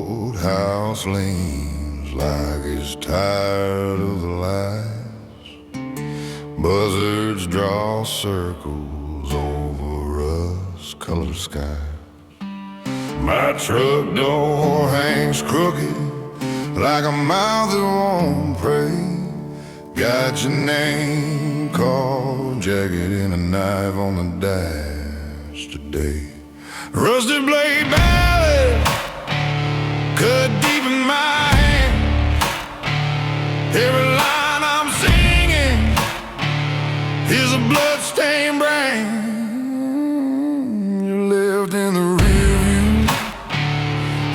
old house leans like he's tired of the lights. Buzzards draw circles over rust-colored sky. My truck door hangs crooked like a mouth that won't pray. Got your name called jagged and a knife on the dash today. Rusted blade ballad cut deep in my hand. Every line I'm singing is a bloodstained brand. You lived in the rear view,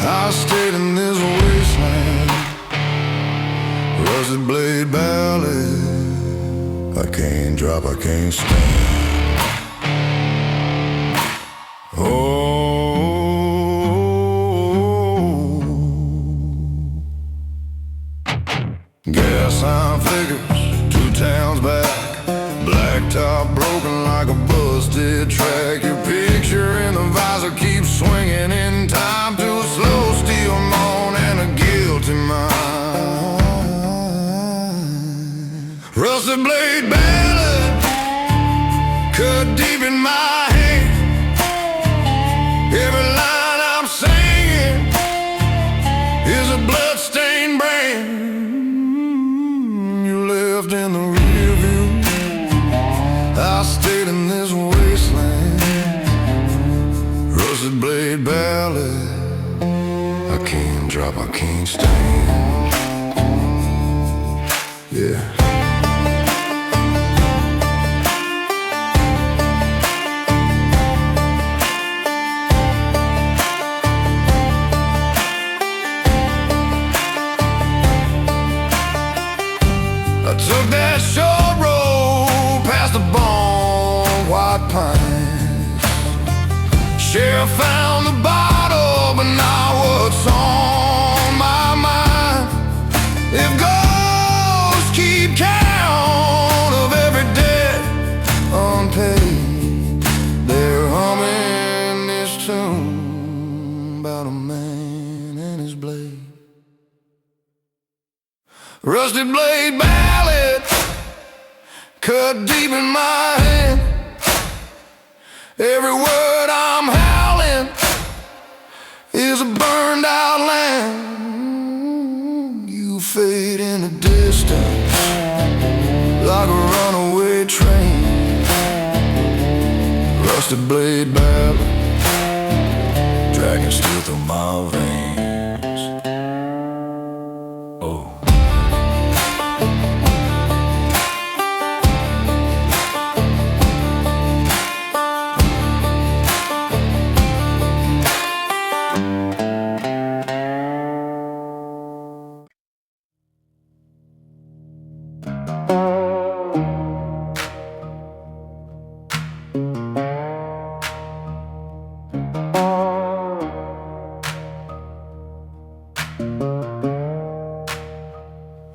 I stayed in this wasteland. Rusted blade ballad, I can't drop, I can't stand. Gas sign flickers, 2 towns back. Blacktop broken like a busted track. Your picture in the visor keeps swinging in time to a slow steel moan and a guilty mind. Rusted blade ballad cut deep in my hand. Every line I'm singing is a bloodstained brand. You left in the rear view, I stayed in this wasteland. Rusted blade ballad, I can't drop, I can't stand. Yeah. I took that short road past the bone white pines. Sheriff found the bottle, but not what's on my mind. If ghosts keep count of every debt unpaid, they're humming this tune about a man and his blade. Rusted blade ballad cut deep in my hand. Every word I'm howling is a burned out land. You fade in the distance like a runaway train. Rusted blade ballad dragging still through my veins. Oh.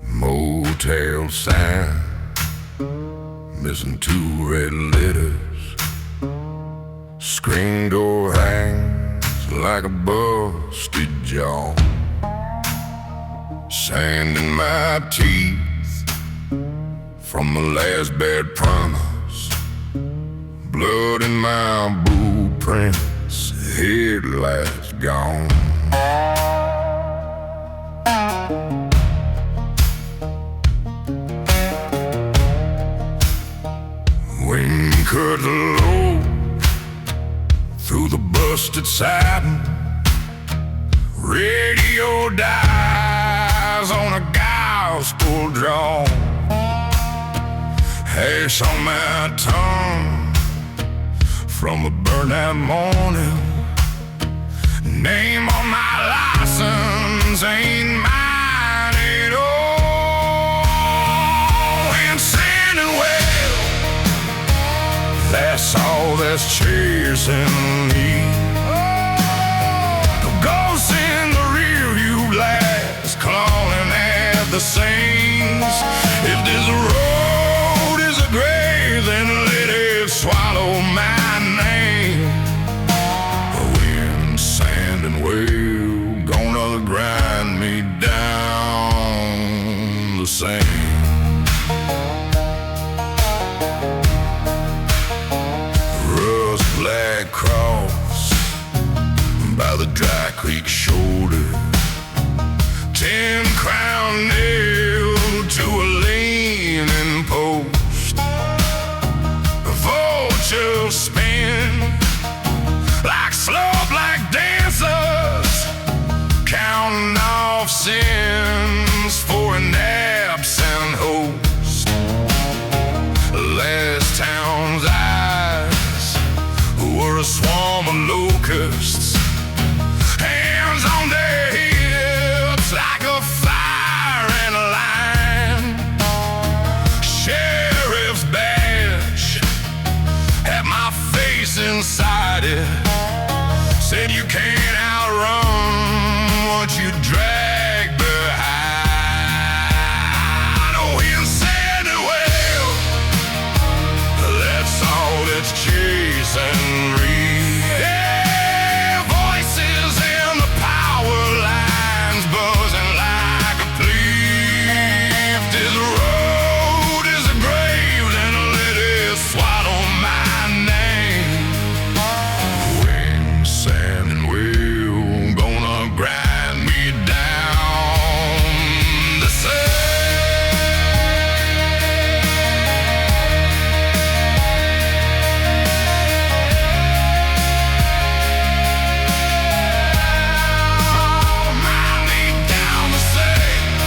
Motel sign, missing 2 red letters. Screen door hangs like a busted jaw. Sand in my teeth from the last bad promise. Blood in my blueprints, headlights gone. Wind cut low through the busted siding. Radio dies on a gospel draw. Hash on my tongue from a burnt out morning. Name on my license ain't mine at all. And sand and well, that's all that's chasing me. The ghosts in the rear view glass clawing at the saints. If this road is a grave, then let it swallow my name. Wind, sand, and whale gone to the grave. sand. Rust black cross by the dry creek shoulder, 10 crown nailed to a leaning post. Vultures spin like slow black dancers, counting off sins for an absent host. Last town's eyes were a swarm of locusts, hands on their hips like a fire and a line. Sheriff's badge had my face inside it, said you can't outrun what you drag behind. Oh, he said, well, that's all that's chasing me. Yeah, voices in the power lines buzzing like a plea. This road is a grave, and let it swallow my name. Wind, sand, and wheel gonna grind me down the sand. Grind me down the sand.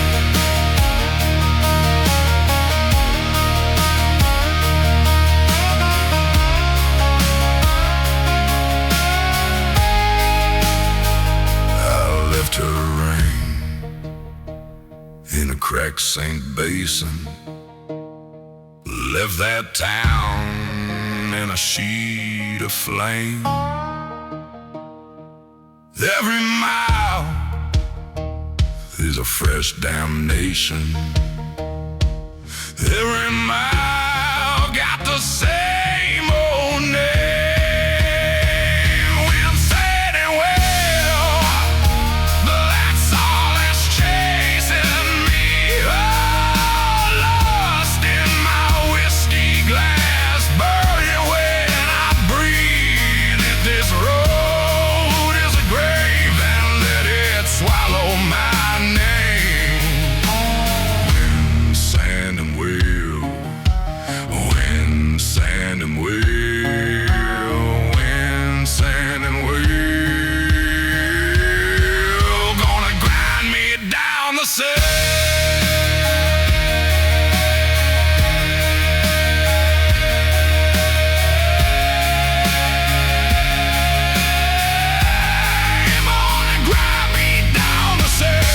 I left her rain in a cracked St. Basin, left that town in a sheet of flame. Every mile is a fresh damnation. Every mile got the same old name. We're fading well, but that's all that's chasing me. Oh, lost in my whiskey glass, burning when I breathe. If this road is a grave, then let it swallow my name. Wind, sand, and wheel. Wind, sand, and wheel. Wind, sand, and wheel. Gonna grind me down the sand. Gonna grind me down the sand.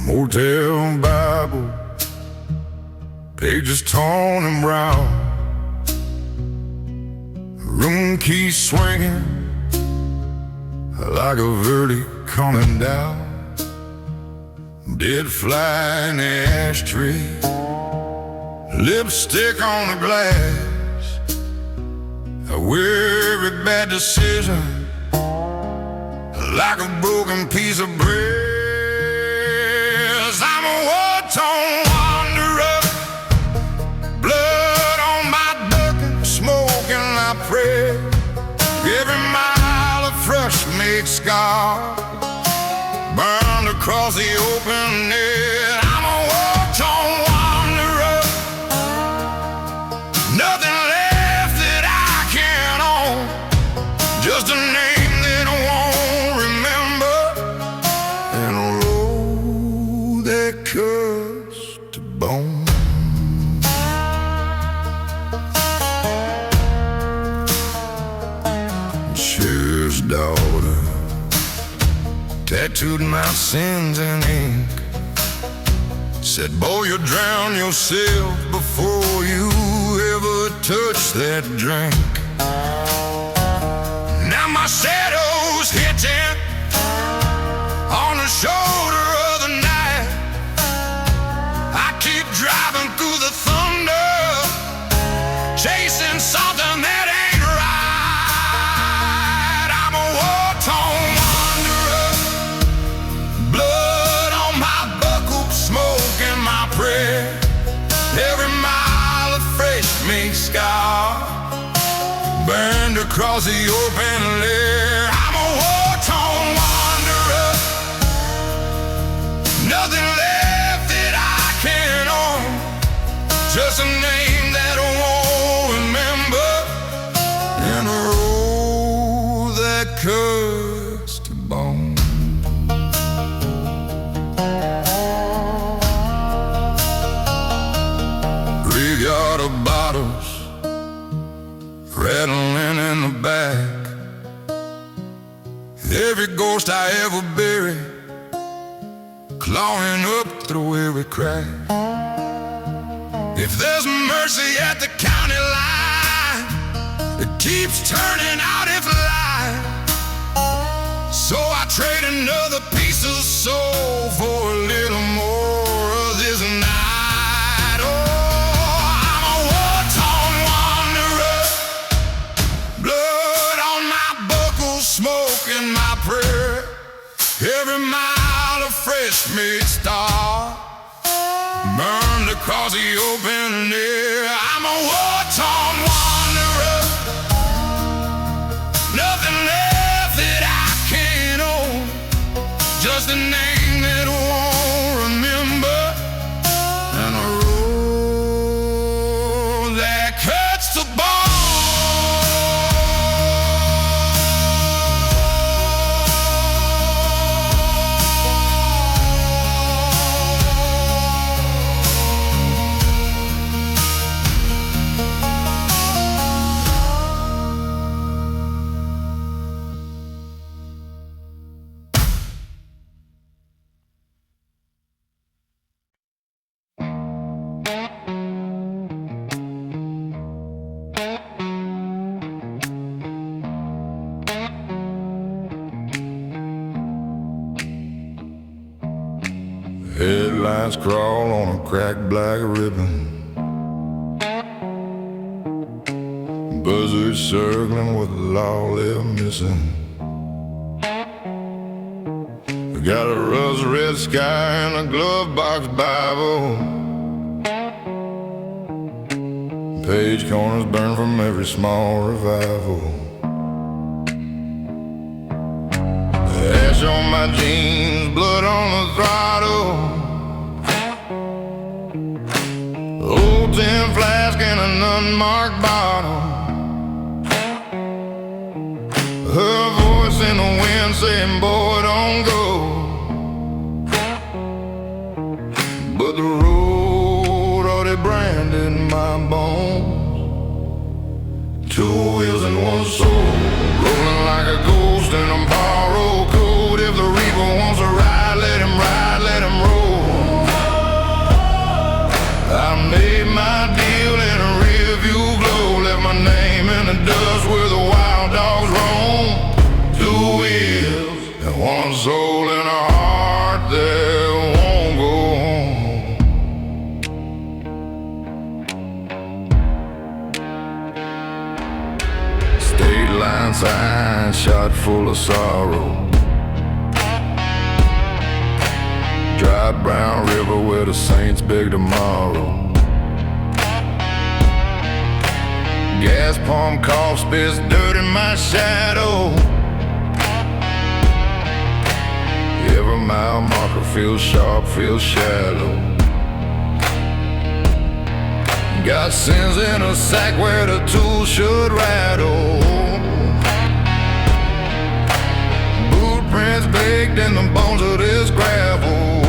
Motel Bible, pages torn and brown. Room key swinging like a verdict coming down. Dead fly in the ashtray, lipstick on the glass. I wear every bad decision like a broken piece of bread. I'm a war-torn wanderer, blood on my duck, smoking I pray. Every mile of fresh made scar burned across the open net. I'm a war-torn wanderer, nothing left that I daughter, tattooed my sins in ink. Said, boy, you'll drown yourself before you ever touch that drink. Now my shadow's hitting on the shoulder of the night. I keep driving through the thunder, chasing something that ain't right. I'm a war-torn wanderer, blood on my buckle, smoke in my prayer. Every mile of fresh mink scar burned across the open lair. I'm a war-torn wanderer, nothing left that I can own, just a name that I won't remember, and a road that cuts to bone. Graveyard of bottles rattling in the back. Every ghost I ever buried, clawing up through every crack. If there's mercy at the county line, it keeps turning out its light. So I trade another piece of soul for a little more of this night. Oh, I'm a war-torn wanderer, blood on my buckle, smoke in my prayer. Every mile of fresh made star burned across the open air. I'm a war-torn wanderer, nothing left that I can own, just a name that I won't remember, and a road that cuts the bone. Headlines crawl on a cracked black ribbon, buzzards circling with the law they're missing. We got a rust red sky and a glove box Bible, page corners burn from every small revival. Ash on my jeans, blood on the throttle, old tin flask and an unmarked bottle. Her voice in the wind saying, boy, don't go. But the road already branded my bones, two wheels and one soul, rolling like a ghost in a borrowed coat. If the reaper wants to ride, let him ride, let him roll. I made my deal in a rearview glow, left my name in the dust where the wild dogs roam. Two wheels and one soul and a heart that won't go home. State line sign shot full of sorrow, dry brown river where the saints beg tomorrow. Gas pump cough spits dirt in my shadow. Every mile marker feels sharp, feels shallow. Got sins in a sack where the tools should rattle. Boot prints baked in the bones of this gravel.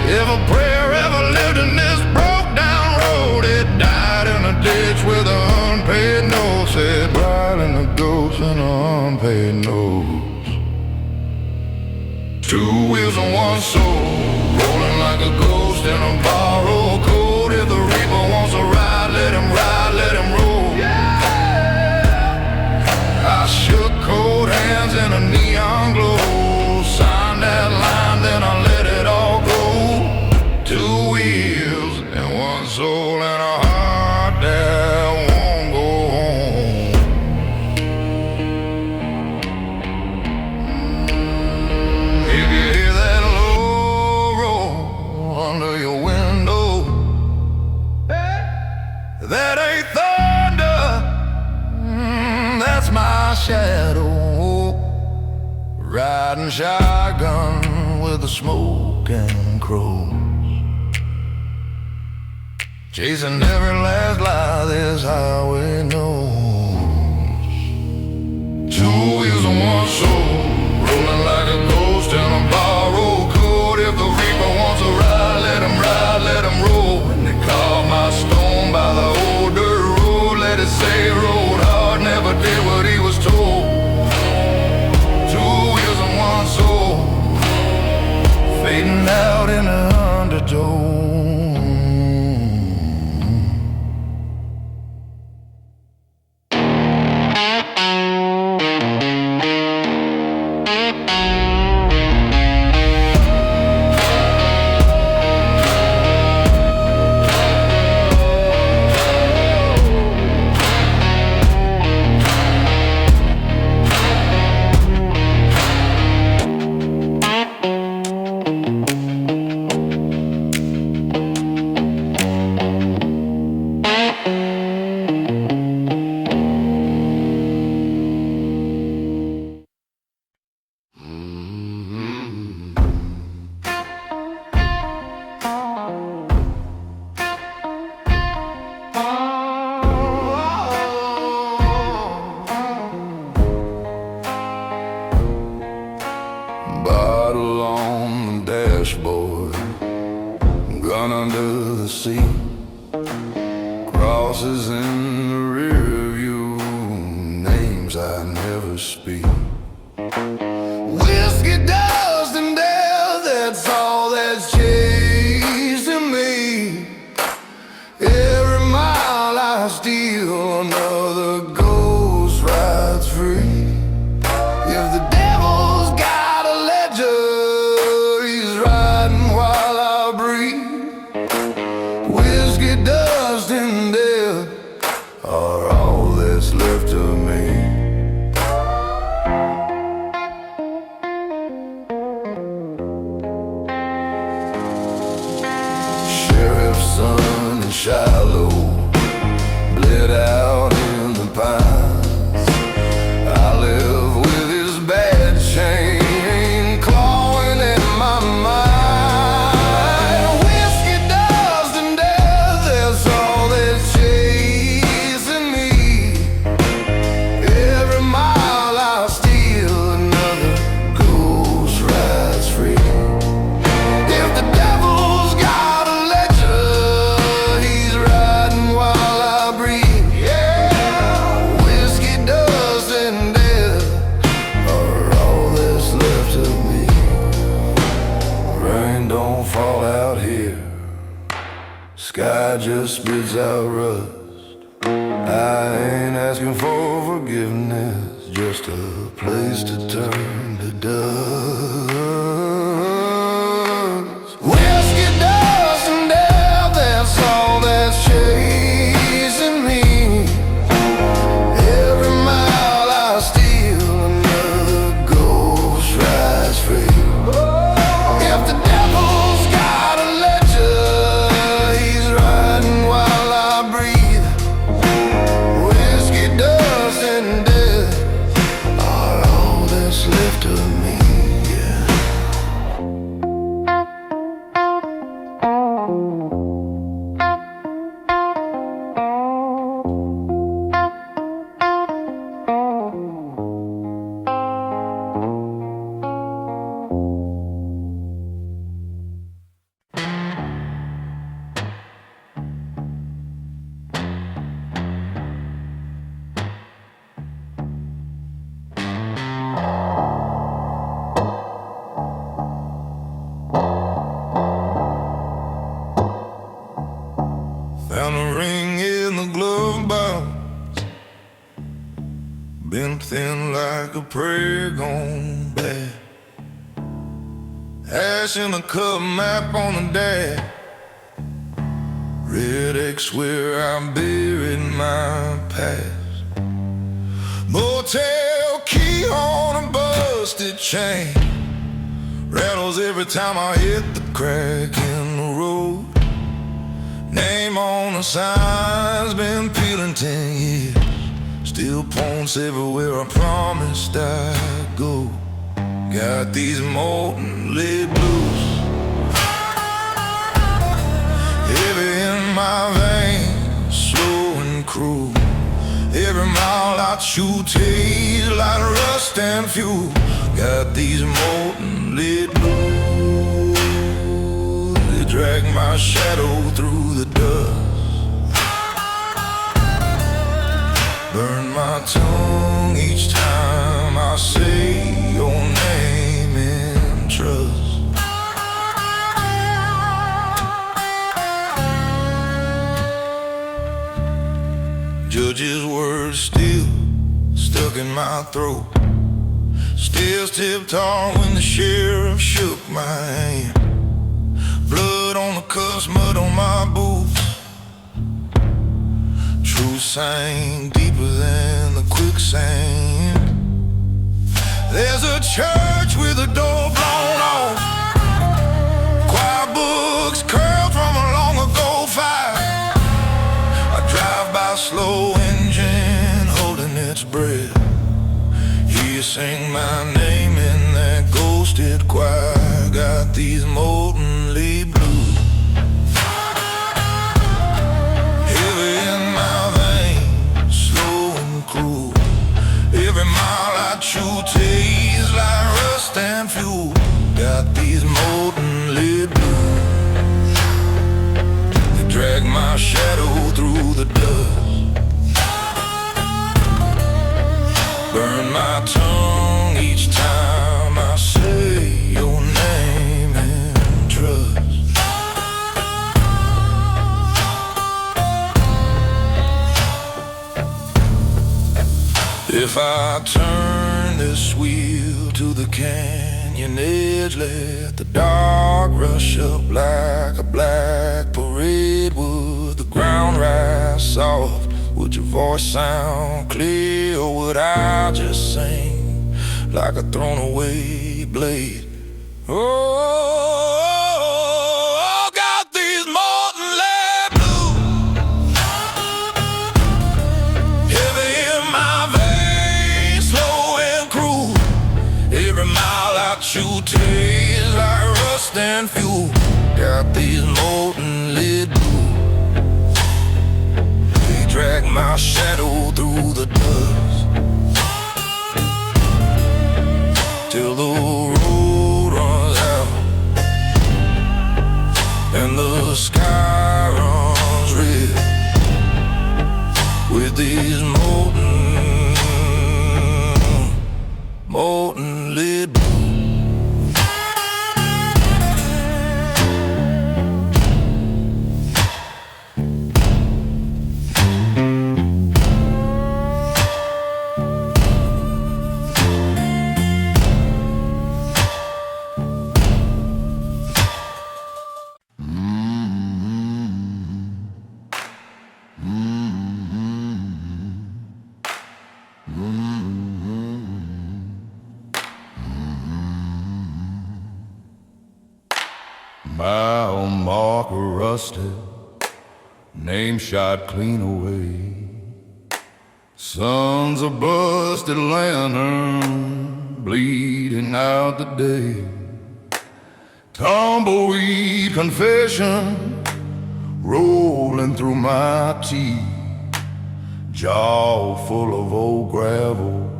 If a prayer ever lived in this broke down road, it died in a ditch with an unpaid note, said bride in the a ghost in a borrowed coat. If the reaper wants to ride, let him ride, let him roll. I shook cold hands in a neon glow, signed that line, then I let it all go. 2 wheels and 1 soul and a heart that won't go home. If you hear that low roll under your window, that ain't thunder, that's my shadow, riding shotgun with the smoke and crows, chasing every last lie this highway knows. 2 wheels and 1 soul, rolling like a ghost in a borrowed coat. If the reaper wants to ride, let him ride, let him roll. When they carved my stone by the old dirt road, let it say rode hard, never did what he was told. 2 wheels and 1 soul, fading out in the undertow. Bottle on the dashboard, gun under the seat, crosses in the rear view, names I never speak. Whiskey, dust, and death, that's all that's chasing me. Every mile I steal, another ghost rides free. If the devil's got a ledger, he's riding while I breathe. Whiskey, dust, and death are all that's left of me. Sheriff's son and Shiloh bled out in the pines. I live with his bad chain clawing at my mind. Whiskey, dust, and death, that's all that's chasing me. Every mile I steal, another ghost rides free. If the devil's got a ledger, he's riding while I breathe. Yeah, whiskey, dust, and death are all that's left of me. Rain don't fall out here, sky just spits out rust. I ain't asking for forgiveness, just a place to turn to dust. Whiskey, dust, and death, that's all that's chasing me. Every mile I steal, another ghost rides free. If the devil's got a ledger, he's riding while I breathe. Whiskey, dust, and death are all that's left of me. Yeah. and the ring in the glove box, been thin like a prayer gone bad. Ash in the cup, map on the dash, red X where I buried my past. Motel key on a busted chain, rattles every time I hit the crack in the road. Name on the sign's been peeling 10 years, still points everywhere I promised I'd go. Got these molten lead blues heavy in my veins, slow and cruel. Every mile I chew tastes like rust and fuel. Got these molten lead blues, they drag my shadow through the dust, burn my tongue each time I say your name in trust. Judge's words still stuck in my throat, still tipped-toed when the sheriff shook my hand. Blood on the cuffs, mud on my boots, truth sank deeper than the quicksand. There's a church with a door blown off, choir books curled from a long ago fire. I drive by slow engine holding its breath, hear you sing my name in that ghosted choir. Got these molten lead blues heavy in my veins, slow and cruel. Every mile I chew tastes like rust and fuel. Got these molten lead blues, they drag my shadow through the dust, burn my tongue each time I say your name in trust. If I turn this wheel to the canyon edge, let the dark rush up like a black parade. Would the ground rise soft? Would your voice sound clear? Or would I just sing like a thrown away blade? Oh, got these molten lead blues heavy in my veins, slow and cruel. Every mile I chew tastes like rust and fuel. Got these molten lead blues, they drag my shadow through the dust, till the road runs out and the sky runs red with these molten lead blues. Mile marker rusted, name shot clean away. Sons of busted lantern, bleeding out the day. Tumbleweed confession, rolling through my teeth. Jaw full of old gravel,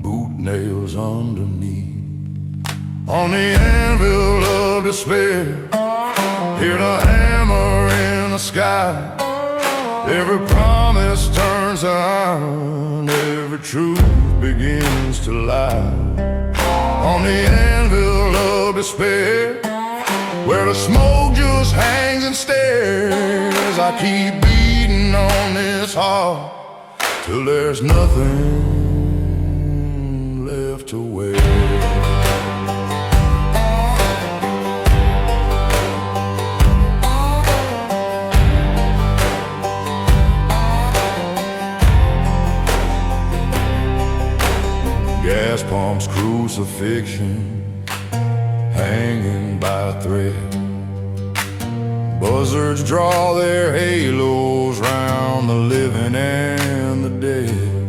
boot nails underneath. On the anvil of despair, hear the hammer in the sky. Every promise turns to iron, every truth begins to lie. On the anvil of despair, where the smoke just hangs and stares, I keep beating on this heart till there's nothing left to wear. Gas pumps, crucifixion, hanging by a thread. Buzzards draw their halos round the living and the dead.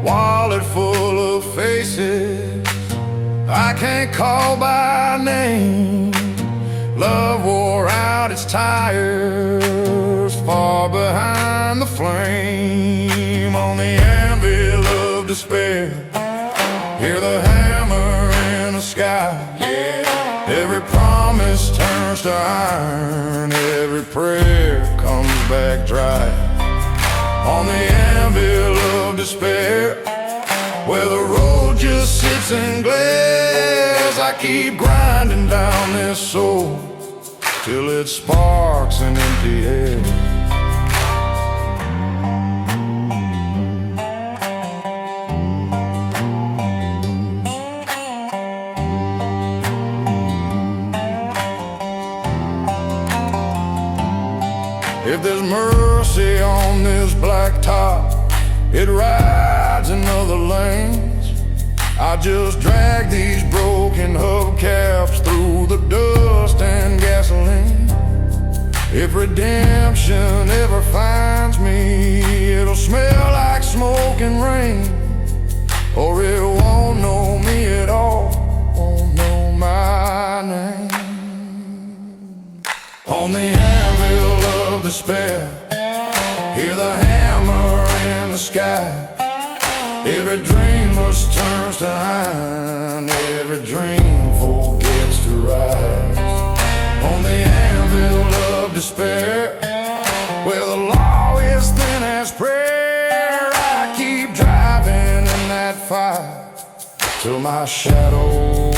Wallet full of faces I can't call by name. Love wore out its tires far behind the flame. On the anvil of despair, hear the hammer in the sky. Every promise turns to iron, every prayer comes back dry. On the anvil of despair, where the road just sits and glares, I keep grinding down this soul till it sparks an empty air. If there's mercy on this black top, it rides in other lanes. I just drag these broken hubcaps through the dust and gasoline. If redemption ever finds me, it'll smell like smoke and rain, or it won't know me at all, won't know my name. On the anvil of despair, hear the hammer in the sky. Every dream must turn to iron, every dream forgets to rise. On the anvil of despair, where the law is thin as prayer, I keep driving in that fire till my shadow